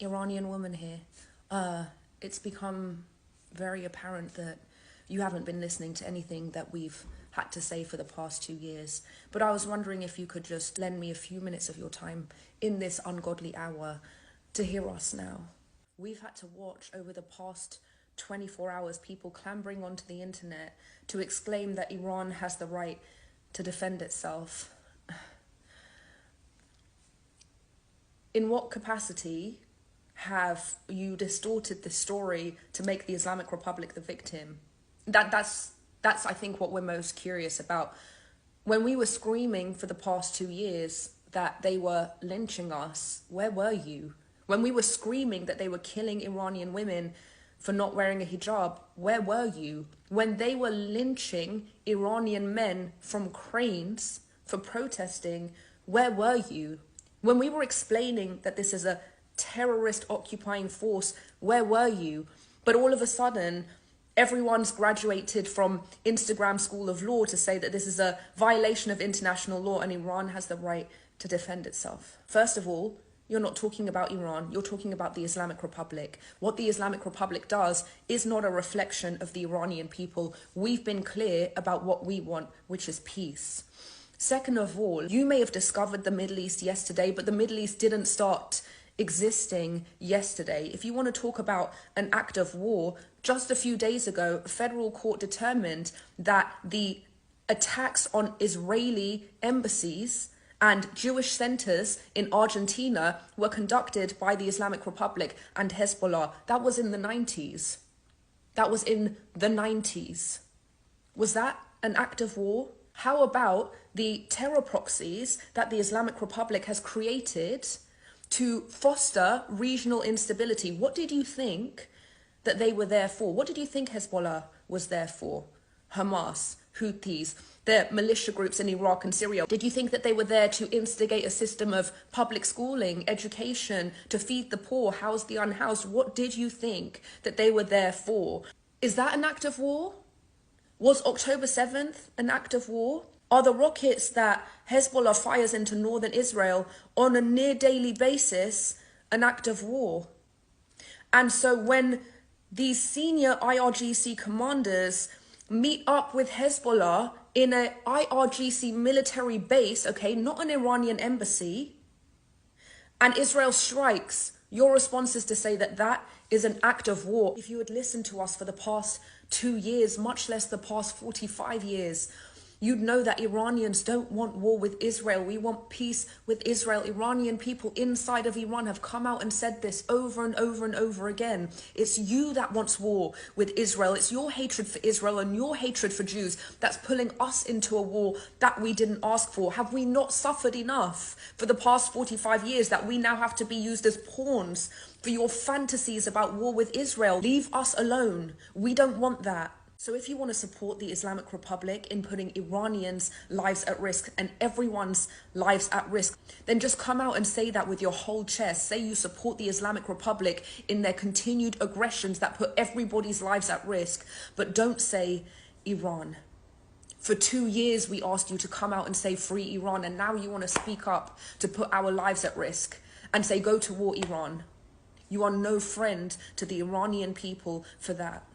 Iranian woman here. It's become very apparent that you haven't been listening to anything that we've had to say for the past 2 years. But I was wondering if you could just lend me a few minutes of your time in this ungodly hour to hear us now. We've had to watch over the past 24 hours people clambering onto the internet to exclaim that Iran has the right to defend itself. In what capacity have you distorted the story to make the Islamic Republic the victim? That's I think what we're most curious about. When we were screaming for the past 2 years that they were lynching us, where were you? When we were screaming that they were killing Iranian women for not wearing a hijab, where were you? When they were lynching Iranian men from cranes for protesting, where were you? When we were explaining that this is a terrorist occupying force, where were you? But all of a sudden, everyone's graduated from Instagram School of Law to say that this is a violation of international law and Iran has the right to defend itself. First of all, you're not talking about Iran, you're talking about the Islamic Republic. What the Islamic Republic does is not a reflection of the Iranian people. We've been clear about what we want, which is peace. Second of all, you may have discovered the Middle East yesterday, but the Middle East didn't start existing yesterday. If you want to talk about an act of war, just a few days ago, a federal court determined that the attacks on Israeli embassies and Jewish centers in Argentina were conducted by the Islamic Republic and Hezbollah. That was in the 90s. That was in the 90s. Was that an act of war? How about the terror proxies that the Islamic Republic has created to foster regional instability? What did you think that they were there for? What did you think Hezbollah was there for? Hamas, Houthis, the militia groups in Iraq and Syria. Did you think that they were there to instigate a system of public schooling, education, to feed the poor, house the unhoused? What did you think that they were there for? Is that an act of war? Was October 7th an act of war? Are the rockets that Hezbollah fires into northern Israel on a near daily basis an act of war? And so when these senior IRGC commanders meet up with Hezbollah in a IRGC military base, okay, not an Iranian embassy, and Israel strikes, your response is to say that that is an act of war. If you had listened to us for the past 2 years, much less the past 45 years, you'd know that Iranians don't want war with Israel. We want peace with Israel. Iranian people inside of Iran have come out and said this over and over and over again. It's you that wants war with Israel. It's your hatred for Israel and your hatred for Jews that's pulling us into a war that we didn't ask for. Have we not suffered enough for the past 45 years that we now have to be used as pawns for your fantasies about war with Israel? Leave us alone. We don't want that. So if you want to support the Islamic Republic in putting Iranians' lives at risk and everyone's lives at risk, then just come out and say that with your whole chest. Say you support the Islamic Republic in their continued aggressions that put everybody's lives at risk, but don't say Iran. For 2 years, we asked you to come out and say free Iran, and now you want to speak up to put our lives at risk and say go to war, Iran. You are no friend to the Iranian people for that.